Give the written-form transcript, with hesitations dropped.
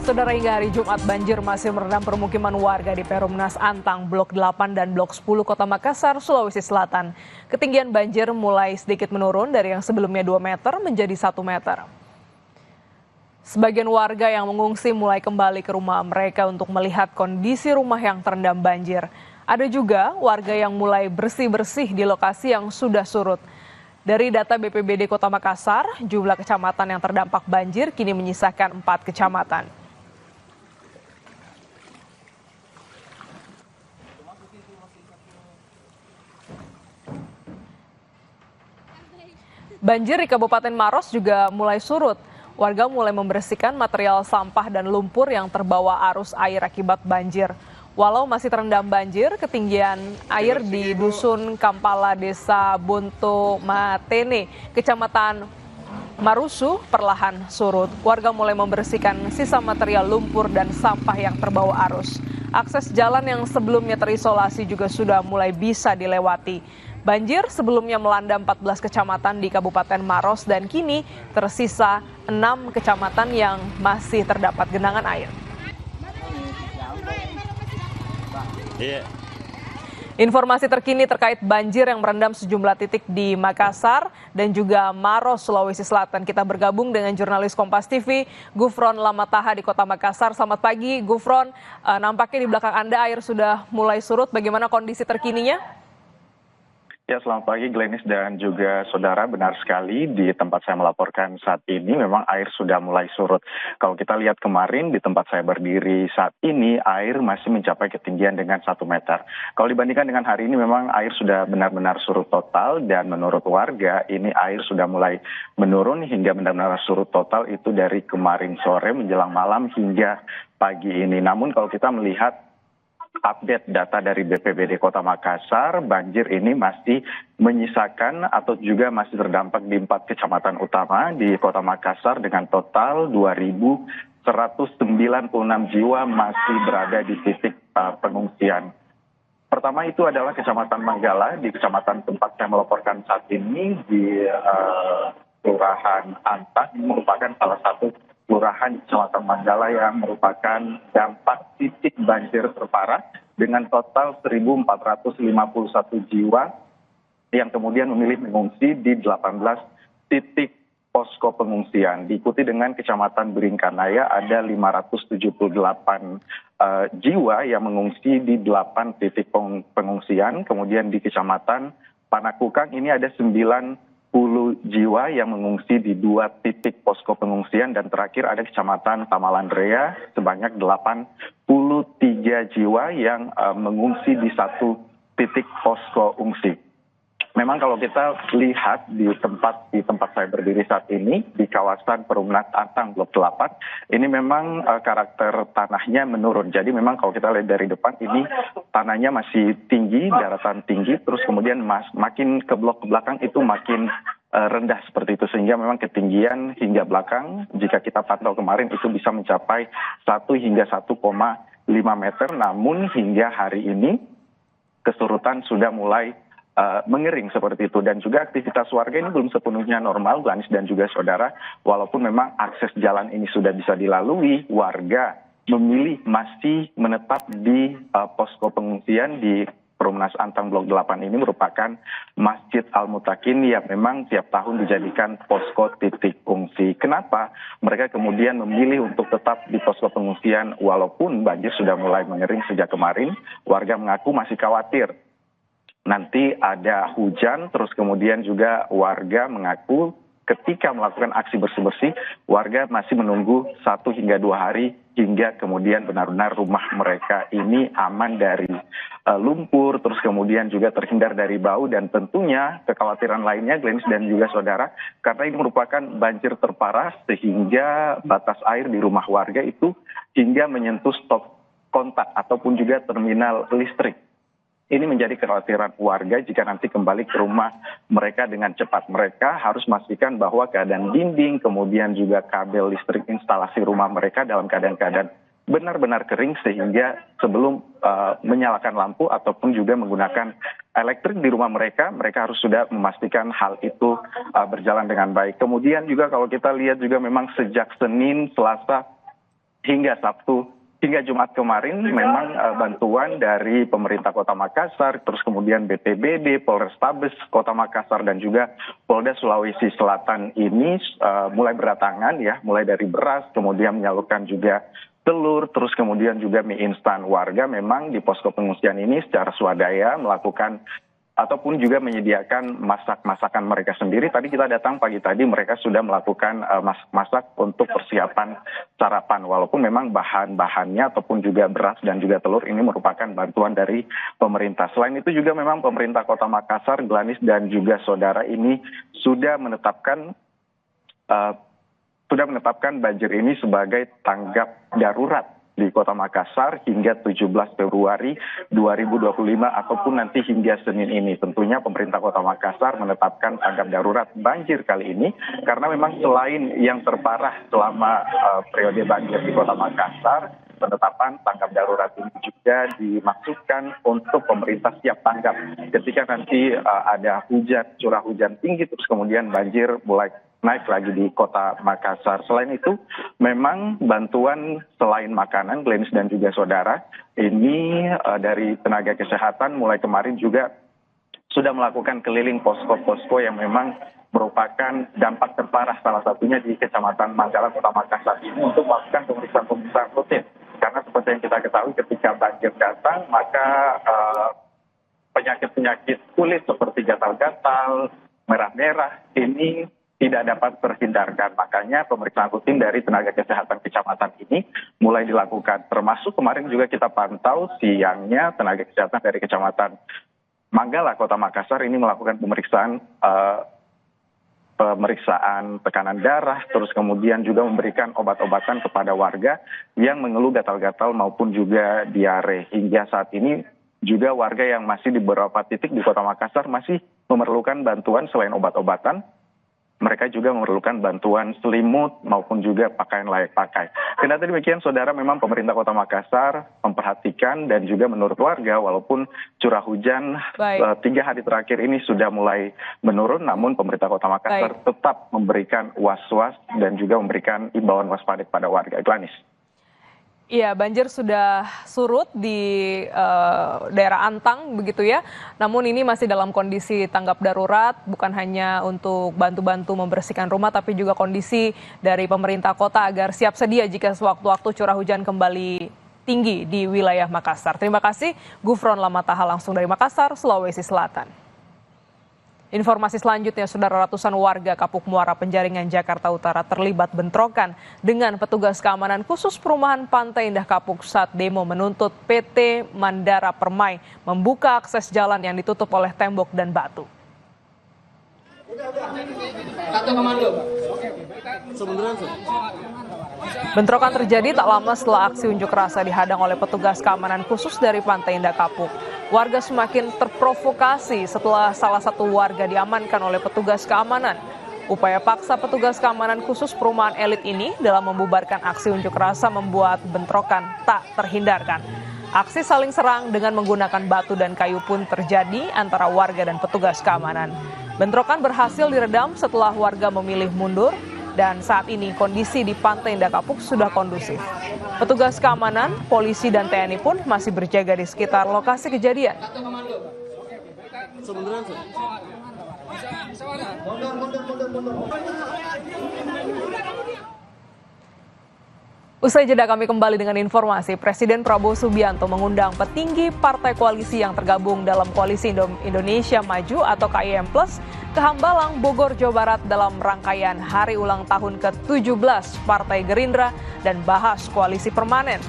Saudara, hingga hari Jumat banjir masih merendam permukiman warga di Perumnas Antang, Blok 8 dan Blok 10 Kota Makassar, Sulawesi Selatan. Ketinggian banjir mulai sedikit menurun dari yang sebelumnya 2 meter menjadi 1 meter. Sebagian warga yang mengungsi mulai kembali ke rumah mereka untuk melihat kondisi rumah yang terendam banjir. Ada juga warga yang mulai bersih-bersih di lokasi yang sudah surut. Dari data BPBD Kota Makassar, jumlah kecamatan yang terdampak banjir kini menyisakan 4 kecamatan. Banjir di Kabupaten Maros juga mulai surut. Warga mulai membersihkan material sampah dan lumpur yang terbawa arus air akibat banjir. Walau masih terendam banjir, ketinggian air di Dusun Kampala, Desa Bonto Matene, Kecamatan Marusu perlahan surut. Warga mulai membersihkan sisa material lumpur dan sampah yang terbawa arus. Akses jalan yang sebelumnya terisolasi juga sudah mulai bisa dilewati. Banjir sebelumnya melanda 14 kecamatan di Kabupaten Maros dan kini tersisa 6 kecamatan yang masih terdapat genangan air. Informasi terkini terkait banjir yang merendam sejumlah titik di Makassar dan juga Maros, Sulawesi Selatan. Kita bergabung dengan jurnalis Kompas TV, Gufron Lamataha di Kota Makassar. Selamat pagi, Gufron. Nampaknya di belakang Anda air sudah mulai surut. Bagaimana kondisi terkininya? Ya, selamat pagi Glenis dan juga saudara, benar sekali di tempat saya melaporkan saat ini memang air sudah mulai surut. Kalau kita lihat kemarin di tempat saya berdiri saat ini air masih mencapai ketinggian dengan 1 meter. Kalau dibandingkan dengan hari ini memang air sudah benar-benar surut total dan menurut warga ini air sudah mulai menurun hingga benar-benar surut total itu dari kemarin sore menjelang malam hingga pagi ini. Namun kalau kita melihat update data dari BPBD Kota Makassar, banjir ini masih menyisakan atau juga masih terdampak di 4 kecamatan utama di Kota Makassar dengan total 2.196 jiwa masih berada di titik pengungsian. Pertama itu adalah Kecamatan Manggala, di kecamatan tempat saya melaporkan saat ini di Kelurahan Antang, merupakan salah satu kelurahan di Kecamatan Manggala yang merupakan dampak titik banjir terparah dengan total 1.451 jiwa yang kemudian memilih mengungsi di 18 titik posko pengungsian. Diikuti dengan Kecamatan Beringkanaya ada 578 jiwa yang mengungsi di 8 titik pengungsian. Kemudian di Kecamatan Panakukang ini ada 90 jiwa yang mengungsi di 2 titik posko pengungsian, dan terakhir ada Kecamatan Tamalandrea sebanyak 83 jiwa yang mengungsi di 1 titik posko ungsi. Memang kalau kita lihat di tempat saya berdiri saat ini di kawasan Perumnas Antang Blok 8, ini memang karakter tanahnya menurun. Jadi memang kalau kita lihat dari depan ini tanahnya masih tinggi, daratan tinggi, terus kemudian makin ke blok ke belakang itu makin rendah seperti itu, sehingga memang ketinggian hingga belakang jika kita pantau kemarin itu bisa mencapai 1 hingga 1,5 meter. Namun hingga hari ini kesurutan sudah mulai mengering seperti itu, dan juga aktivitas warga ini belum sepenuhnya normal, Glenis dan juga saudara. Walaupun memang akses jalan ini sudah bisa dilalui, warga memilih masih menetap di posko pengungsian di Perumnas Antang Blok 8 ini, merupakan Masjid Al-Mutakin yang memang tiap tahun dijadikan posko titik pengungsi. Kenapa mereka kemudian memilih untuk tetap di posko pengungsian walaupun banjir sudah mulai mengering sejak kemarin? Warga mengaku masih khawatir nanti ada hujan, terus kemudian juga warga mengaku ketika melakukan aksi bersih-bersih, warga masih menunggu 1 hingga 2 hari hingga kemudian benar-benar rumah mereka ini aman dari lumpur, terus kemudian juga terhindar dari bau, dan tentunya kekhawatiran lainnya Glenis dan juga saudara, karena ini merupakan banjir terparah sehingga batas air di rumah warga itu hingga menyentuh stop kontak ataupun juga terminal listrik. Ini menjadi kekhawatiran warga jika nanti kembali ke rumah mereka dengan cepat. Mereka harus memastikan bahwa keadaan dinding, kemudian juga kabel listrik instalasi rumah mereka dalam keadaan benar-benar kering, sehingga sebelum menyalakan lampu ataupun juga menggunakan elektrik di rumah mereka harus sudah memastikan hal itu berjalan dengan baik. Kemudian juga kalau kita lihat juga memang sejak Senin, Selasa, hingga Jumat kemarin memang bantuan dari pemerintah Kota Makassar, terus kemudian BPBD, Polrestabes Kota Makassar dan juga Polda Sulawesi Selatan ini mulai berdatangan ya, mulai dari beras, kemudian menyalurkan juga telur, terus kemudian juga mie instan. Warga memang di posko pengungsian ini secara swadaya melakukan ataupun juga menyediakan masakan mereka sendiri. Tadi kita datang pagi tadi mereka sudah melakukan masak untuk persiapan sarapan. Walaupun memang bahan-bahannya ataupun juga beras dan juga telur ini merupakan bantuan dari pemerintah. Selain itu juga memang pemerintah Kota Makassar, Glanis dan juga saudara ini sudah menetapkan banjir ini sebagai tanggap darurat di Kota Makassar hingga 17 Februari 2025 ataupun nanti hingga Senin ini. Tentunya pemerintah Kota Makassar menetapkan tanggap darurat banjir kali ini karena memang selain yang terparah selama periode banjir di Kota Makassar, penetapan tanggap darurat ini juga dimaksudkan untuk pemerintah siap tanggap ketika nanti ada curah hujan tinggi terus kemudian banjir mulai naik lagi di Kota Makassar. Selain itu, memang bantuan selain makanan, Glenis dan juga saudara, ini dari tenaga kesehatan mulai kemarin juga sudah melakukan keliling posko-posko yang memang merupakan dampak terparah salah satunya di Kecamatan Manggala, Kota Makassar ini untuk melakukan pemeriksaan rutin. Karena seperti yang kita ketahui ketika banjir datang, maka penyakit-penyakit kulit seperti gatal-gatal, merah-merah ini tidak dapat terhindarkan. Makanya pemeriksaan rutin dari tenaga kesehatan kecamatan ini mulai dilakukan. Termasuk kemarin juga kita pantau siangnya tenaga kesehatan dari Kecamatan Manggala, Kota Makassar ini melakukan pemeriksaan tekanan darah, terus kemudian juga memberikan obat-obatan kepada warga yang mengeluh gatal-gatal maupun juga diare. Hingga saat ini juga warga yang masih di beberapa titik di Kota Makassar masih memerlukan bantuan selain obat-obatan. Mereka juga memerlukan bantuan selimut maupun juga pakaian layak pakai. Kendati demikian, saudara, memang pemerintah Kota Makassar memperhatikan dan juga menurut warga, walaupun curah hujan 3 hari terakhir ini sudah mulai menurun, namun pemerintah Kota Makassar tetap memberikan was-was dan juga memberikan imbauan waspada kepada warga. Glanis. Iya, banjir sudah surut di daerah Antang begitu ya. Namun ini masih dalam kondisi tanggap darurat, bukan hanya untuk bantu-bantu membersihkan rumah, tapi juga kondisi dari pemerintah kota agar siap sedia jika sewaktu-waktu curah hujan kembali tinggi di wilayah Makassar. Terima kasih Gufron Lamataha langsung dari Makassar, Sulawesi Selatan. Informasi selanjutnya, saudara, ratusan warga Kapuk Muara Penjaringan, Jakarta Utara terlibat bentrokan dengan petugas keamanan khusus perumahan Pantai Indah Kapuk saat demo menuntut PT Mandara Permai membuka akses jalan yang ditutup oleh tembok dan batu. Bentrokan terjadi tak lama setelah aksi unjuk rasa dihadang oleh petugas keamanan khusus dari Pantai Indah Kapuk. Warga semakin terprovokasi setelah salah satu warga diamankan oleh petugas keamanan. Upaya paksa petugas keamanan khusus perumahan elit ini dalam membubarkan aksi unjuk rasa membuat bentrokan tak terhindarkan. Aksi saling serang dengan menggunakan batu dan kayu pun terjadi antara warga dan petugas keamanan. Bentrokan berhasil diredam setelah warga memilih mundur. Dan saat ini kondisi di Pantai Indah Kapuk sudah kondusif. Petugas keamanan, polisi dan TNI pun masih berjaga di sekitar lokasi kejadian. Usai jeda kami kembali dengan informasi, Presiden Prabowo Subianto mengundang petinggi partai koalisi yang tergabung dalam Koalisi Indonesia Maju atau KIM Plus ke Hambalang, Bogor, Jawa Barat dalam rangkaian hari ulang tahun ke-17 Partai Gerindra dan bahas koalisi permanen.